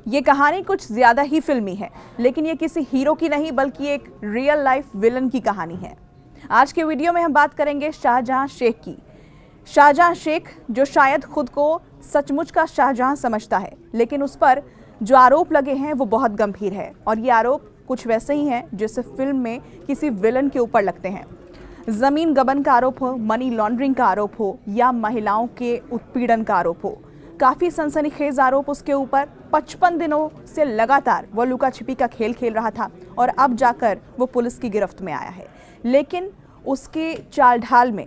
ये कहानी कुछ ज़्यादा ही फिल्मी है, लेकिन ये किसी हीरो की नहीं बल्कि एक रियल लाइफ विलन की कहानी है। आज के वीडियो में हम बात करेंगे शाहजहां शेख की। शाहजहां शेख जो शायद खुद को सचमुच का शाहजहां समझता है, लेकिन उस पर जो आरोप लगे हैं वो बहुत गंभीर है और ये आरोप कुछ वैसे ही हैं जैसे फिल्म में किसी विलन के ऊपर लगते हैं। ज़मीन गबन का आरोप हो, मनी लॉन्ड्रिंग का आरोप हो या महिलाओं के उत्पीड़न का आरोप हो, काफ़ी सनसनीखेज आरोप उसके ऊपर। 55 दिनों से लगातार वो लुका छिपी का खेल खेल रहा था और अब जाकर वो पुलिस की गिरफ्त में आया है, लेकिन उसके चाल ढाल में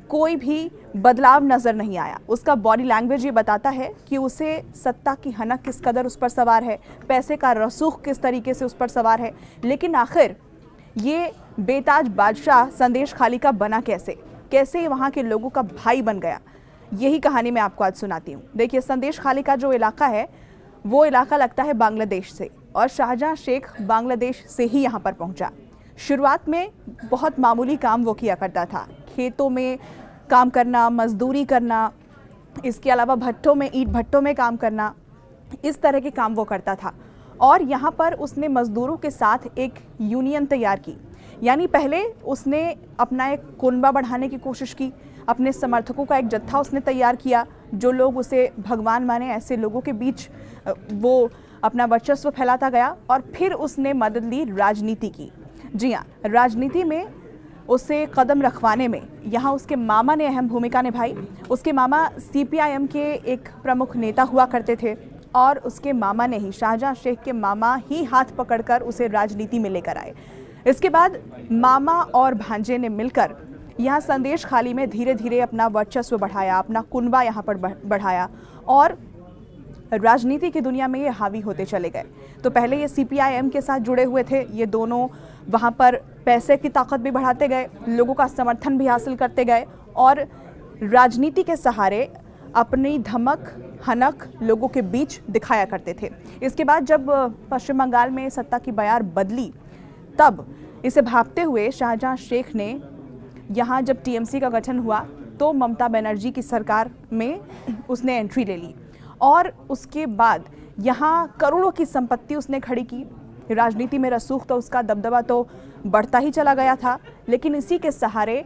कोई भी बदलाव नज़र नहीं आया। उसका बॉडी लैंग्वेज ये बताता है कि उसे सत्ता की हनक किस कदर उस पर सवार है, पैसे का रसूख किस तरीके से उस पर सवार है। लेकिन आखिर ये बेताज बादशाह संदेश खाली का बना कैसे वहाँ के लोगों का भाई बन गया, यही कहानी मैं आपको आज सुनाती हूँ। देखिए, संदेश खाली का जो इलाका है वो इलाका लगता है बांग्लादेश से और शाहजहां शेख बांग्लादेश से ही यहाँ पर पहुँचा। शुरुआत में बहुत मामूली काम वो किया करता था, खेतों में काम करना, मजदूरी करना, इसके अलावा भट्टों में, ईंट भट्टों में काम करना, इस तरह के काम वो करता था। और यहाँ पर उसने मजदूरों के साथ एक यूनियन तैयार की, यानी पहले उसने अपना एक कुनबा बढ़ाने की कोशिश की, अपने समर्थकों का एक जत्था उसने तैयार किया, जो लोग उसे भगवान माने, ऐसे लोगों के बीच वो अपना वर्चस्व फैलाता गया। और फिर उसने मदद ली राजनीति की। जी हाँ, राजनीति में उसे कदम रखवाने में यहाँ उसके मामा ने अहम भूमिका निभाई। उसके मामा CPIM के एक प्रमुख नेता हुआ करते थे और उसके मामा ने ही, शाहजहां शेख के मामा ही हाथ पकड़कर उसे राजनीति में लेकर आए। इसके बाद मामा और भांजे ने मिलकर यहाँ संदेश खाली में धीरे धीरे अपना वर्चस्व बढ़ाया, अपना कुनबा यहाँ पर बढ़ाया और राजनीति की दुनिया में ये हावी होते चले गए। तो पहले ये CPIM के साथ जुड़े हुए थे, ये दोनों वहाँ पर पैसे की ताकत भी बढ़ाते गए, लोगों का समर्थन भी हासिल करते गए और राजनीति के सहारे अपनी धमक हनक लोगों के बीच दिखाया करते थे। इसके बाद जब पश्चिम बंगाल में सत्ता की बयार बदली, तब इसे भांपते हुए शाहजहां शेख ने यहाँ जब TMC का गठन हुआ तो ममता बनर्जी की सरकार में उसने एंट्री ले ली और उसके बाद यहाँ करोड़ों की संपत्ति उसने खड़ी की। राजनीति में रसूख तो उसका दबदबा तो बढ़ता ही चला गया था, लेकिन इसी के सहारे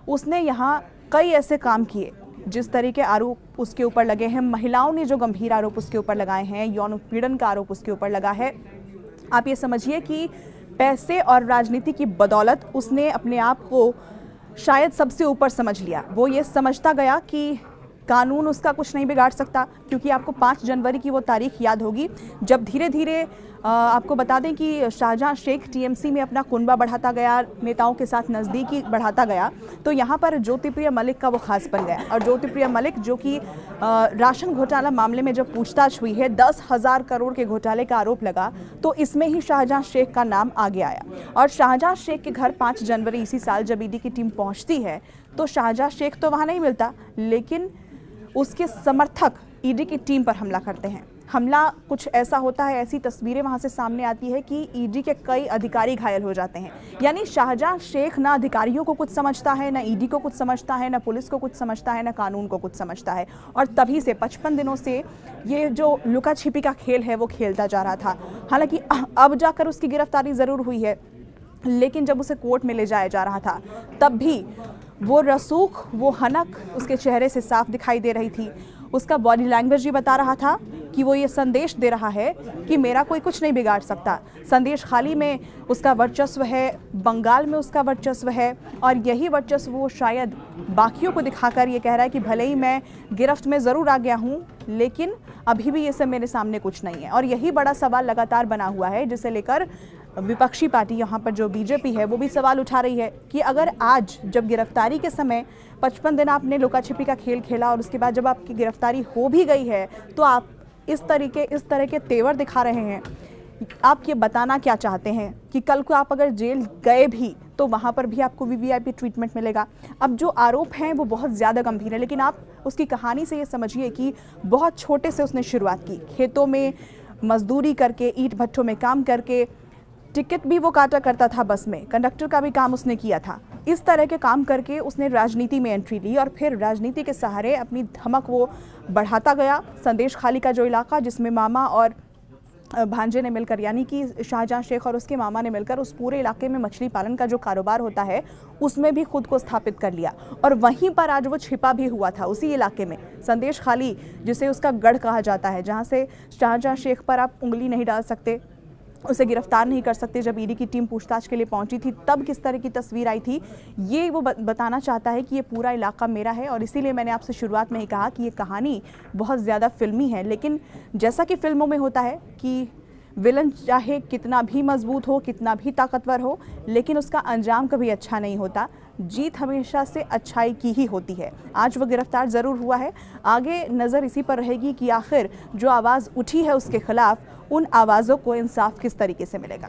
उसने यहाँ कई ऐसे काम किए जिस तरह के आरोप उसके ऊपर लगे हैं। महिलाओं ने जो गंभीर आरोप उसके ऊपर लगाए हैं, यौन उत्पीड़न का आरोप उसके ऊपर लगा है। आप ये समझिए कि पैसे और राजनीति की बदौलत उसने अपने आप को शायद सबसे ऊपर समझ लिया। वो ये समझता गया कि कानून उसका कुछ नहीं बिगाड़ सकता, क्योंकि आपको 5 जनवरी की वो तारीख याद होगी जब धीरे धीरे आपको बता दें कि शाहजहां शेख TMC में अपना कुनबा बढ़ाता गया, नेताओं के साथ नज़दीकी बढ़ाता गया, तो यहाँ पर ज्योतिप्रिय मलिक का वो खास बन गया। और ज्योतिप्रिय मलिक जो कि राशन घोटाला मामले में जब पूछताछ हुई है, 10,000 करोड़ के घोटाले का आरोप लगा, तो इसमें ही शाहजहां शेख का नाम आगे आया। और शाहजहां शेख के घर 5 जनवरी इसी साल जब ED की टीम पहुँचती है तो शाहजहां शेख तो वहाँ नहीं मिलता, लेकिन उसके समर्थक ED की टीम पर हमला करते हैं। हमला कुछ ऐसा होता है, ऐसी तस्वीरें वहाँ से सामने आती है कि ED के कई अधिकारी घायल हो जाते हैं। यानी शाहजहां शेख ना अधिकारियों को कुछ समझता है, ना ED को कुछ समझता है, ना पुलिस को कुछ समझता है, ना कानून को कुछ समझता है। और तभी से 55 दिनों से ये जो लुका छिपी का खेल है वो खेलता जा रहा था। हालांकि अब जाकर उसकी गिरफ्तारी ज़रूर हुई है, लेकिन जब उसे कोर्ट में ले जाया जा रहा था तब भी वो रसूख, वो हनक उसके चेहरे से साफ दिखाई दे रही थी। उसका बॉडी लैंग्वेज ये बता रहा था कि वो ये संदेश दे रहा है कि मेरा कोई कुछ नहीं बिगाड़ सकता। संदेश खाली में उसका वर्चस्व है, बंगाल में उसका वर्चस्व है और यही वर्चस्व वो शायद बाकियों को दिखाकर ये कह रहा है कि भले ही मैं गिरफ्त में ज़रूर आ गया हूँ, लेकिन अभी भी ये सब मेरे सामने कुछ नहीं है। और यही बड़ा सवाल लगातार बना हुआ है, जिसे लेकर विपक्षी पार्टी यहाँ पर जो BJP है वो भी सवाल उठा रही है कि अगर आज जब गिरफ्तारी के समय 55 दिन आपने लुका छिपी का खेल खेला और उसके बाद जब आपकी गिरफ्तारी हो भी गई है तो आप इस तरह के तेवर दिखा रहे हैं, आप ये बताना क्या चाहते हैं कि कल को आप अगर जेल गए भी तो वहाँ पर भी आपको VVIP ट्रीटमेंट मिलेगा। अब जो आरोप हैं वो बहुत ज़्यादा गंभीर है, लेकिन आप उसकी कहानी से ये समझिए कि बहुत छोटे से उसने शुरुआत की, खेतों में मजदूरी करके, ईंट भट्ठों में काम करके, टिकट भी वो काटा करता था, बस में कंडक्टर का भी काम उसने किया था। इस तरह के काम करके उसने राजनीति में एंट्री ली और फिर राजनीति के सहारे अपनी धमक वो बढ़ाता गया। संदेश खाली का जो इलाका जिसमें मामा और भांजे ने मिलकर, यानी कि शाहजहां शेख और उसके मामा ने मिलकर उस पूरे इलाके में मछली पालन का जो कारोबार होता है उसमें भी खुद को स्थापित कर लिया। और वहीं पर आज वो छिपा भी हुआ था उसी इलाके में, संदेश खाली जिसे उसका गढ़ कहा जाता है, जहां से शाहजहां शेख पर आप उंगली नहीं डाल सकते, उसे गिरफ्तार नहीं कर सकते। जब ईडी की टीम पूछताछ के लिए पहुंची थी तब किस तरह की तस्वीर आई थी, ये वो बताना चाहता है कि ये पूरा इलाका मेरा है। और इसीलिए मैंने आपसे शुरुआत में ही कहा कि ये कहानी बहुत ज़्यादा फिल्मी है, लेकिन जैसा कि फिल्मों में होता है कि विलन चाहे कितना भी मजबूत हो, कितना भी ताकतवर हो, लेकिन उसका अंजाम कभी अच्छा नहीं होता। जीत हमेशा से अच्छाई की ही होती है। आज वो गिरफ्तार ज़रूर हुआ है, आगे नज़र इसी पर रहेगी कि आखिर जो आवाज़ उठी है उसके खिलाफ, उन आवाज़ों को इंसाफ किस तरीके से मिलेगा।